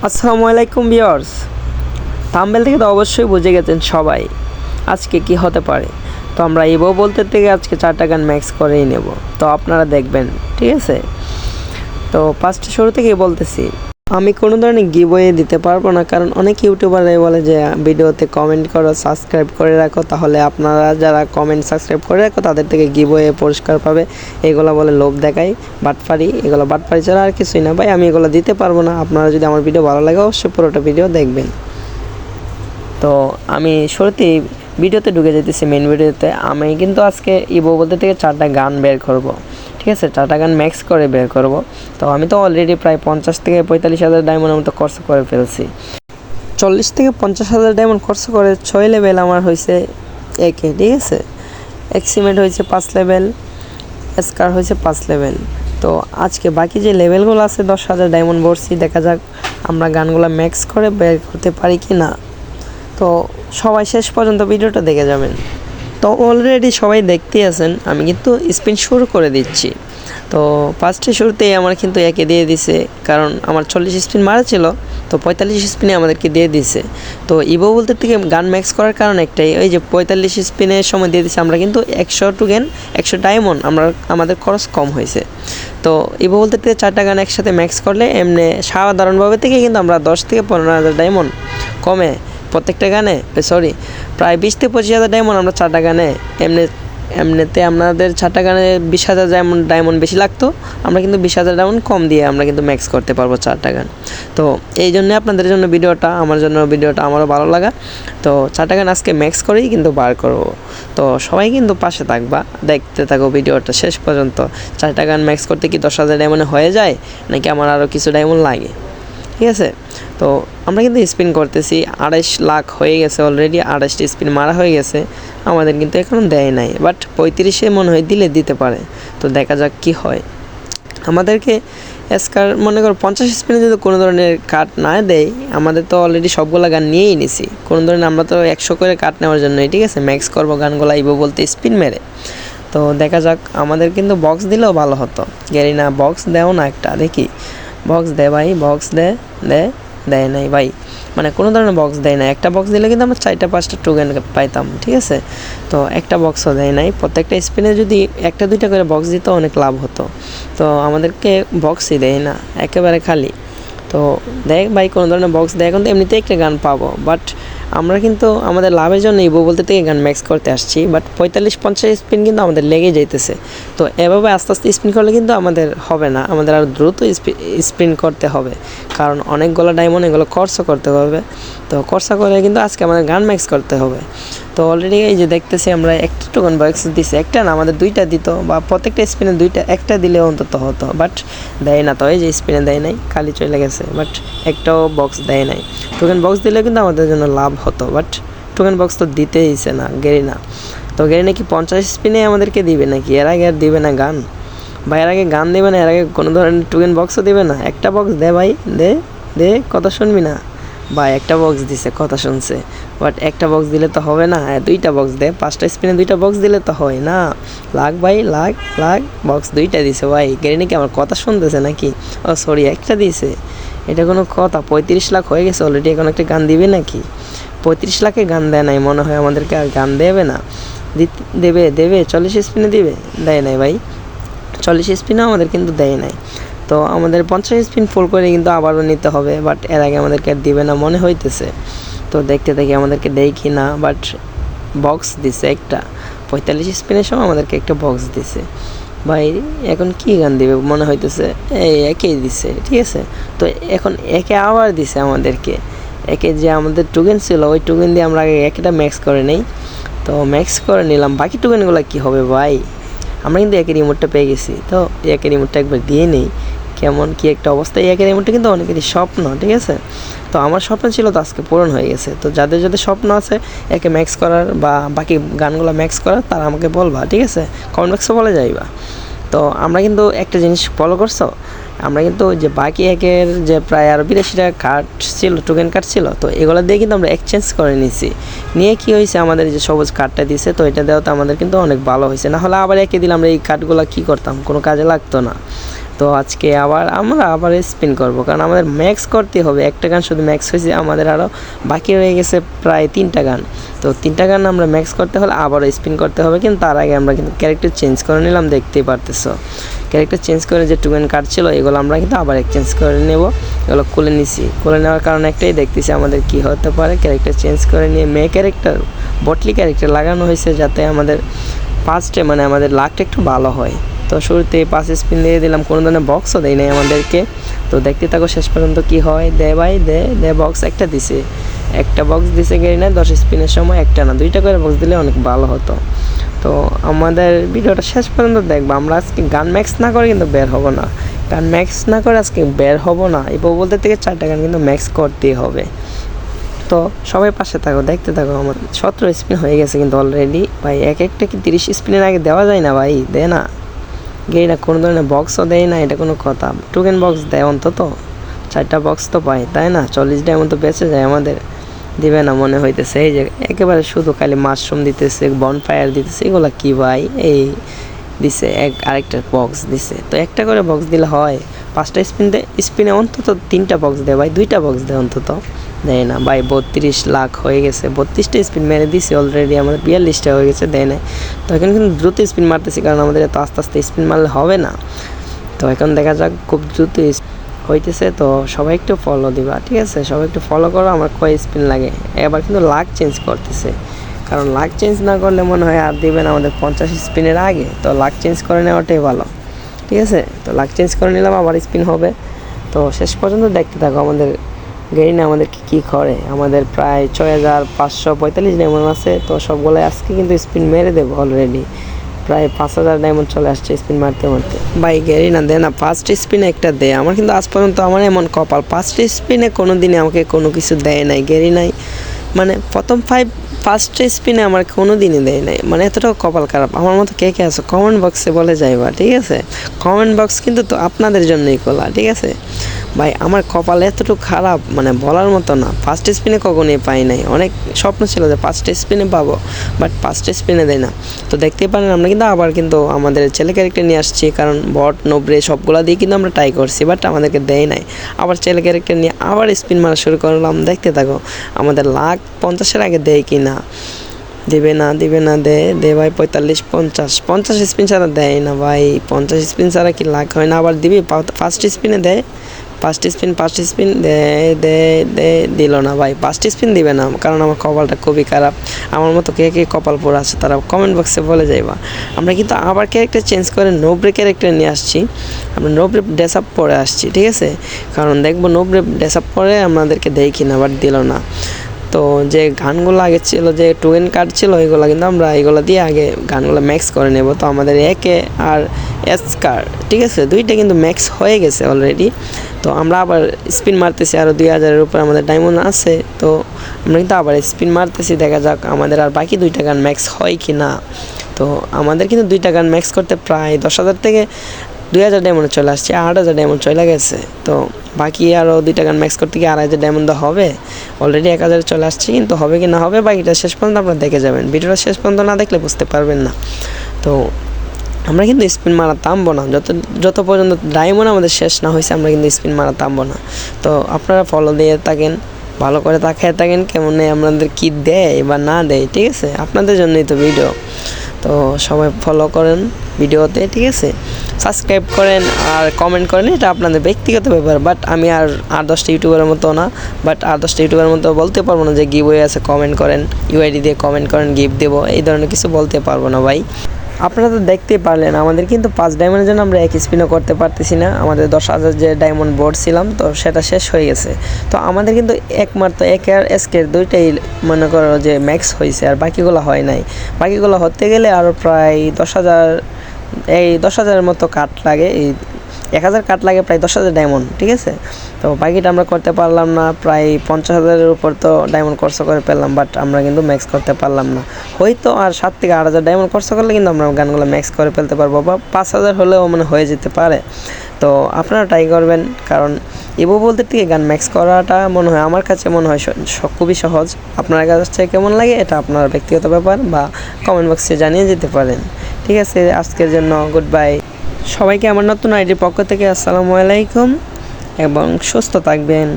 আসসালামু আলাইকুম viewers, thumbnail থেকে তো অবশ্যই বুঝে গেছেন সবাই আজকে কি হতে পারে। তো আমরা ইবো বলতে থেকে আজকে 4টা গান ম্যাক্স করেই নেব, তো আপনারা দেখবেন, ঠিক আছে। তো ফার্স্টে শুরু থেকেই বলতেছি, আমি কোনো ধরনের গিভওয়ে দিতে পারবো না, কারণ অনেক ইউটিউবাররাই বলে যে ভিডিওতে কমেন্ট করো, সাবস্ক্রাইব করে রাখো, তাহলে আপনারা যারা কমেন্ট সাবস্ক্রাইব করে রাখো তাদের থেকে গিভওয়ে পুরস্কার পাবে। এগুলো বলে লোভ দেখায়, বাটপারি, এগুলো বাটপারি ছাড়া আর কিছুই না ভাই। আমি এগুলো দিতে পারবো না। আপনারা যদি আমার ভিডিও ভালো লাগে অবশ্যই পুরোটা ভিডিও দেখবেন। তো আমি শুরুতেই ভিডিওতে ঢুকে যেতেছি, মেন ভিডিওতে। আমি কিন্তু আজকে ইবো বলতে থেকে 4টা গান বের করব, ঠিক আছে। 4টা গান ম্যাক্স করে বের করব। তো আমি তো অলরেডি প্রায় 50 থেকে 45,000 ডায়মন্ডের মতো খরচ করে ফেলছি। 40 থেকে 50,000 ডায়মন্ড খরচ করে 6 লেভেল আমার হয়েছে একে, ঠিক আছে। এক্সিমেট হয়েছে 5 লেভেল, স্কার হয়েছে 5 লেভেল। তো আজকে বাকি যে লেভেলগুলো আছে 10,000 ডায়মন্ড ভরছি, দেখা যাক আমরা গানগুলো ম্যাক্স করে বের করতে পারি কি না। তো সবাই শেষ পর্যন্ত ভিডিওটা দেখে যাবেন। তো অলরেডি সবাই দেখতেই আছেন, আমি কিন্তু স্পিন শুরু করে দিচ্ছি। তো ফার্স্টে শুরুতেই আমার কিন্তু একে দিয়ে দিছে, কারণ আমার 40 স্পিন মারা ছিল, তো 45 স্পিনে আমাদেরকে দিয়ে দিছে। তো ইভো বলতে থেকে গান ম্যাক্স করার কারণ একটাই, ওই যে 45 স্পিনের সময় দিয়ে দিছে আমরা কিন্তু 100 টোকেন 100 ডায়মন্ড আমাদের খরচ কম হয়েছে। তো ইভো বলতে থেকে 4টা গান একসাথে ম্যাক্স করলে এমনি সাধারণভাবে থেকে কিন্তু আমরা 10 থেকে 15,000 ডায়মন্ড কমে প্রত্যেকটা গানে, প্রায় 20 থেকে 25,000 ডায়মন্ড আমরা 4টা গানে এমনিতে আমাদের 4টা গানে 20,000 ডায়মন্ড বেশি লাগতো, আমরা কিন্তু 20,000 ডায়মন্ড কম দিয়ে আমরা কিন্তু ম্যাক্স করতে পারবো 4টা গান। তো এই জন্য আপনাদের জন্য ভিডিওটা, আমার জন্য ভিডিওটা আমারও ভালো লাগা। তো 4টা গান আজকে ম্যাক্স করেই কিন্তু বার করবো। তো সবাই কিন্তু পাশে থাকবা, দেখতে থাকো ভিডিওটা শেষ পর্যন্ত। 4টা গান ম্যাক্স করতে কি 10,000 ডায়মন্ডে হয়ে যায়, নাকি আমার আরও কিছু ডায়মন্ড লাগে, ঠিক আছে। তো আমরা কিন্তু স্পিন করতেছি, 28 লাখ হয়ে গেছে অলরেডি, 28টি স্পিন মারা হয়ে গেছে। আমাদের কিন্তু এখনও দেয় নাই, বাট 35-এ মনে হয় দিতে পারে। তো দেখা যাক কি হয়। আমাদেরকে স্কার মনে করো 50 স্পিনে যদি কোনো ধরনের কাট না দেয়, আমাদের তো অলরেডি সবগুলো গান নিয়েই নিছি, কোনো ধরনের আমরা তো 100 করে কাট নেওয়ার জন্যই, ঠিক আছে, ম্যাক্স করবো গানগুলো আইবো বলতে স্পিন মেরে। তো দেখা যাক, আমাদের কিন্তু বক্স দিলেও ভালো হতো। গেরিনা বক্স দেও না একটা, দেখি বক্স দে ভাই, বক্স দেয় নাই ভাই, মানে কোনো ধরনের বক্স দেয় না। একটা বক্স দিলে কিন্তু আমরা 4টা-5টা টোকেন পাইতাম, ঠিক আছে। তো একটা বক্সও দেয় নাই। প্রত্যেকটা স্পিনে যদি 1টা-2টা করে বক্স দিত অনেক লাভ হতো। তো আমাদেরকে বক্সই দেয় না, একেবারে খালি। তো দেখ ভাই, কোনো ধরনের বক্স দেয়, এখন তো এমনিতেই একটা গান পাবো, বাট আমরা কিন্তু আমাদের লাভের জন্য ইবো বলতে থেকে গান ম্যাক্স করতে আসছি, বাট 45-50 স্পিন কিন্তু আমাদের লেগে যাইতেছে। তো এভাবে আস্তে আস্তে স্পিন করলে কিন্তু আমাদের হবে না, আমাদের আরও দ্রুত স্পিন করতে হবে, কারণ অনেকগুলো ডায়মন্ড এগুলো খরচা করতে হবে। তো খরচা করে কিন্তু আজকে আমাদের গান ম্যাক্স করতে হবে। তো অলরেডি এই যে দেখতেছি আমরা একটা টোকেন বক্স দিচ্ছে, একটা না আমাদের 2টা দিত, বা প্রত্যেকটা স্পিনে 2টা, একটা দিলে অন্তত হতো, বাট দেয় না। তো এই যে স্পিনে দেয় নাই, খালি চলে গেছে, বাট একটাও বক্স দেয় নাই। টোকেন বক্স দিলে কিন্তু আমাদের জন্য লাভ হতো, বাট টোকেন বক্স তো দিতেইছে না গেরিনা। তো গেরিনা কি 50 স্পিনে আমাদেরকে দিবে নাকি? এর আগে আর দিবে না গান ভাই, এর আগে গান দেবে না, এর আগে কোনো ধরনের টোকেন বক্সও দেবে না। একটা বক্স দে ভাই, দে কথা শুনবি না ভাই। একটা বক্স দিছে, কথা শুনছে, বাট একটা বক্স দিলে তো হবে না, 2টা বক্স দে। 5টা স্পিনে 2টা বক্স দিলে তো হয় না। লাগ ভাই, লাগ বক্স 2টা দিছে ভাই। গেরিনা কি আমার কথা শুনতেছে নাকি? ও সরি, একটা দিছে, এটা কোনো কথা? 35 লাখ হয়ে গেছে অলরেডি, এখন একটা গান দিবে নাকি? 35 লাখে গান দেয় নাই মনে হয়, আমাদেরকে আর গান দেবে না। দেবে 40 স্পিনে দিবে, দেয় নাই ভাই। 40 স্পিনও আমাদের কিন্তু দেয় নাই। তো আমাদের 50 স্পিন ফুল করে কিন্তু আবারও নিতে হবে, বাট এর আগে আমাদেরকে আর দিবে না মনে হইতেছে। তো দেখতে দেখি আমাদেরকে দেয় কি না, বাট বক্স দিছে একটা। 45 স্পিনের সময় আমাদেরকে একটা বক্স দিছে ভাই। এখন কি গান দিবে মনে হইতেছে, এই একেই দিছে, ঠিক আছে। তো এখন একে আবার দিছে আমাদেরকে, একে যে আমাদের টোকেন ছিল ওই টোকেন দিয়ে আমরা আগে একটা ম্যাক্স করে নেই। তো ম্যাক্স করে নিলাম, বাকি টোকেনগুলো কি হবে ভাই? আমরা কিন্তু একের রিমোটটা পেয়ে গেছি, তো একের রিমোটটা একবার দিয়ে নেই, কেমন কি একটা অবস্থা। একের রিমোটটা কিন্তু অনেকেরই স্বপ্ন, ঠিক আছে। তো আমার স্বপ্ন ছিল, তো আজকে পূরণ হয়ে গেছে। তো যাদের যাদের স্বপ্ন আছে একে ম্যাক্স করার বা বাকি গানগুলো ম্যাক্স করার, তারা আমাকে বলবা, ঠিক আছে, কমেন্ট বক্সে বলে যাইবা। তো আমরা কিন্তু একটা জিনিস ফলো করছো, আমরা কিন্তু যে বাকি একের যে প্রায় আরও 82টা কার্ড ছিল, টোকেন কার্ড ছিল, তো এগুলো দিয়ে কিন্তু আমরা এক্সচেঞ্জ করে নিয়েছি। নিয়ে কি হয়েছে, আমাদের যে সবুজ কার্ডটা দিয়েছে, তো এটা দেওয়া তো আমাদের কিন্তু অনেক ভালো হয়েছে। না হলে আবার একে দিলে আমরা এই কার্ডগুলো কী করতাম, কোনো কাজে লাগতো না। তো আজকে আমরা আবার স্পিন করব, কারণ আমাদের ম্যাক্স করতে হবে। একটা গান শুধু ম্যাক্স হয়েছে, আমাদের আরও বাকি রয়ে গেছে প্রায় 3টা গান। তো 3টা গান আমরা ম্যাক্স করতে হলে আবারও স্পিন করতে হবে, কিন্তু তার আগে আমরা কিন্তু ক্যারেক্টার চেঞ্জ করে নিলাম, দেখতেই পারতেছো। ক্যারেক্টার চেঞ্জ করে যে টোকেন কার্ড ছিল এগুলো আমরা কিন্তু আবার এক্সচেঞ্জ করে নেব। এগুলো খুলে নিছি, খুলে নেওয়ার কারণ একটাই, দেখতেছি আমাদের কি হতে পারে। ক্যারেক্টার চেঞ্জ করে নিয়ে ক্যারেক্টার বটলি ক্যারেক্টার লাগানো হয়েছে, যাতে আমাদের ফার্স্টে মানে আমাদের লাকটা একটু ভালো হয়। তো শুরুতে 5 স্পিন দিয়ে দিলাম, কোনো ধরনের বক্সও দেয় নাই আমাদেরকে। তো দেখতে থাকো শেষ পর্যন্ত কি হয়। দে ভাই দে বক্স একটা দিছে, একটা বক্স দিছে গেরিনা। 10 স্পিনের সময় একটা না 2টা করে বক্স দিলে অনেক ভালো হতো। তো আমাদের ভিডিওটা শেষ পর্যন্ত দেখবো। আমরা আজকে গান ম্যাক্স না করে কিন্তু বের হব না, গান ম্যাক্স না করে আজকে বের হব না। এবার বলতে থেকে 4টা গান কিন্তু ম্যাক্স করতেই হবে। তো সবাই পাশে থাকো, দেখতে থাকো। আমার 17 স্পিন হয়ে গেছে কিন্তু অলরেডি। ভাই একটা কি 30 স্পিনের আগে দেওয়া যায় না ভাই? দে না গেইনা, কোনো ধরনের বক্সও দেয় না, এটা কোনো কথা? টোকেন বক্স দেয় অন্তত, 4টা বক্স তো পাই, তাই না? 40 ডায়মন্ড তো বেঁচে যায় আমাদের। দিবে না মনে হইতেছে। এই যে একেবারে শুধু খালি মাশরুম দিতেছে, বনফায়ার দিতেছে, এগুলো কি ভাই? এই দিছে আরেকটা বক্স দিছে। তো একটা করে বক্স দিলে হয়? 5টা স্পিনে অন্তত 3টা বক্স দেয় ভাই, 2টা বক্স দেয় অন্তত। দেয় না ভাই। 32 লাখ হয়ে গেছে, 32টা স্পিন মেরে দিছি অলরেডি, আমাদের 42টা হয়ে গেছে, দেয় না। তো এখন কিন্তু দ্রুত স্পিন মারতেছি, কারণ আমাদের এত আস্তে আস্তে স্পিন মারলে হবে না। তো এখন দেখা যাক, খুব দ্রুত হইতেছে। তো সবাই একটু ফলো দিবা, ঠিক আছে? সবাই একটু ফলো করো। আমার কয় স্পিন লাগে। এবার কিন্তু লাক চেঞ্জ করতেছে, কারণ লাক চেঞ্জ না করলে মনে হয় আর দিবেন আমাদের 50 স্পিনের আগে। তো লাক চেঞ্জ করে নেওয়াটাই ভালো, ঠিক আছে? তো লাক চেঞ্জ করে নিলাম, আবার স্পিন হবে। তো শেষ পর্যন্ত দেখতে থাকো আমাদের গেরিনা আমাদের কী করে। আমাদের প্রায় 6545 ডায়মন্ড আছে। তো সবগুলো আজকে কিন্তু স্পিন মেরে দেবো অলরেডি। প্রায় 5000 ডায়মন্ড চলে আসছে স্পিন মারতে মারতে। ভাই গেরিনা দে না, 5টা স্পিনে একটা দে। আমার কিন্তু আজ পর্যন্ত আমার এমন কপাল, 5টা স্পিনে কোনো দিনে আমাকে কোনো কিছু দেয় নাই গেরিনাই। মানে প্রথম ফার্স্ট স্পিনে আমার কোনো দিনই দেয় নাই, মানে এতটাও কপাল খারাপ। আমার মতো কে আছে কমেন্ট বক্সে বলে যাইবা, ঠিক আছে? কমেন্ট বক্স কিন্তু তো আপনাদের জন্যই খোলা, ঠিক আছে ভাই? আমার কপাল এতটুকু খারাপ মানে বলার মতো না। ফার্স্ট স্পিনে কখনোই পাই নাই, অনেক স্বপ্ন ছিল যে 5টা স্পিনে পাবো, বাট 5টা স্পিনে দেয় না। তো দেখতেই পারেন আমরা কিন্তু আবার কিন্তু আমাদের ছেলে ক্যারেক্টার নিয়ে আসছি, কারণ বট নোবরে সবগুলা দিয়ে কিন্তু আমরা ট্রাই করছি, বাট আমাদেরকে দেয় নাই। আবার ছেলে ক্যারেক্টার নিয়ে আবার স্পিন মারা শুরু করলাম, দেখতে থাকো আমাদের লাখ 50-এর আগে দেয় কি না। দিবে না দে ভাই। 45 50 স্পিন ছাড়া দেয় না ভাই। 50 স্পিন ছাড়া কি লাখ হয় না? আবার দিবি ফার্স্ট স্পিনে দেয়, 5টা স্পিন দে দিল না ভাই। 5টা স্পিন দিবে না, কারণ আমার কপালটা খুবই খারাপ। আমার মতো কে কপাল পড়ে আছে তারা কমেন্ট বক্সে বলে যাইবা। আমরা কিন্তু আবার ক্যারেক্টার চেঞ্জ করে নোবরে ক্যারেক্টার নিয়ে আসছি। আমরা নোবরে ড্রেস আপ পরে আসছি, ঠিক আছে? কারণ দেখবো নোবরে ড্রেস আপ পরে আমাদেরকে দেয় কিনা, বাট দিল না। তো যে গানগুলো আগে ছিল, যে টোকেন কার্ড ছিল, এগুলো কিন্তু আমরা এগুলো দিয়ে আগে গানগুলো ম্যাক্স করে নেব। তো আমাদের একে আর এস কার্ড, ঠিক আছে, 2টা কিন্তু ম্যাক্স হয়ে গেছে অলরেডি। তো আমরা আবার স্পিন মারতেছি, আরও 2000-এর উপর আমাদের ডায়মন্ড আছে। তো আমরা কিন্তু আবার স্পিন মারতেছি, দেখা যাক আমাদের আর বাকি 2টা গান ম্যাক্স হয় কি না। তো আমাদের কিন্তু 2টা গান ম্যাক্স করতে প্রায় 10,000 থেকে 2000 ডায়মন্ড চলে আসছে, 8000 ডায়মন্ড চলে গেছে। তো বাকি আরও 2টা গান ম্যাক্স করতে গিয়ে 2,500 ডায়মন্ড হবে। অলরেডি 1000 চলে আসছে, কিন্তু হবে কি না হবে বাকিটা শেষ পর্যন্ত আপনারা দেখে যাবেন। ভিডিওটা শেষ পর্যন্ত না দেখলে বুঝতে পারবেন না। তো আমরা কিন্তু স্পিন মারা থামবো না, যত পর্যন্ত ডায়মন্ড আমাদের শেষ না হয়েছে আমরা কিন্তু স্পিন মারা থামবো না। তো আপনারা ফলো দিয়ে থাকেন, ভালো করে তাকিয়ে থাকেন কেমন আমাদের কী দেয় বা না দেয়, ঠিক আছে? আপনাদের জন্যই তো ভিডিও। তো সবাই ফলো করেন ভিডিওতে, ঠিক আছে? সাবস্ক্রাইব করেন আর কমেন্ট করেন, এটা আপনাদের ব্যক্তিগত ব্যাপার। বাট আমি আর 10টা ইউটিউবারের মতো না, বাট 10টা ইউটিউবারের মতো বলতে পারবো না যে গিভ ওয়ে আছে, কমেন্ট করেন, ইউআইডি দিয়ে কমেন্ট করেন, গিফট দেবো, এই ধরনের কিছু বলতে পারবো না ভাই। আপনারা তো দেখতেই পারলেন আমাদের কিন্তু 5 ডায়মন্ডের জন্য আমরা এক স্পিনও করতে পারতেছি না। আমাদের 10,000 যে ডায়মন্ড বোর্ড ছিলাম, তো সেটা শেষ হয়ে গেছে। তো আমাদের কিন্তু একমাত্র একে আর এসকের 2টাই মনে করো যে ম্যাক্স হয়েছে, আর বাকিগুলো হয় নাই। বাকিগুলো হতে গেলে আরও প্রায় 10,000-এর মতো কাট লাগে। এই 1000 কাট লাগে প্রায় 10,000 ডায়মন্ড, ঠিক আছে? তো বাকিটা আমরা করতে পারলাম না, প্রায় 50,000-এর উপর তো ডায়মন্ড খরচ করে পেলাম, বাট আমরা কিন্তু ম্যাক্স করতে পারলাম না। হয়তো আর 7 থেকে 8,000 ডায়মন্ড খরচ করলে কিন্তু আমরা গানগুলো ম্যাক্স করে ফেলতে পারবো, বা 5,000 হলেও মানে হয়ে যেতে পারে। তো আপনারা ট্রাই করবেন, কারণ ইভো বলতে থেকে গান ম্যাক্স করাটা মনে হয় আমার কাছে মনে হয় খুবই সহজ। আপনার কাছে কেমন লাগে এটা আপনার ব্যক্তিগত ব্যাপার, বা কমেন্ট বক্সে জানিয়ে যেতে পারেন, ঠিক আছে? আজকের জন্য গুড বাই। সবাইকে আমার নতুন আইডির পক্ষ থেকে আসসালামু আলাইকুম এবং সুস্থ থাকবেন।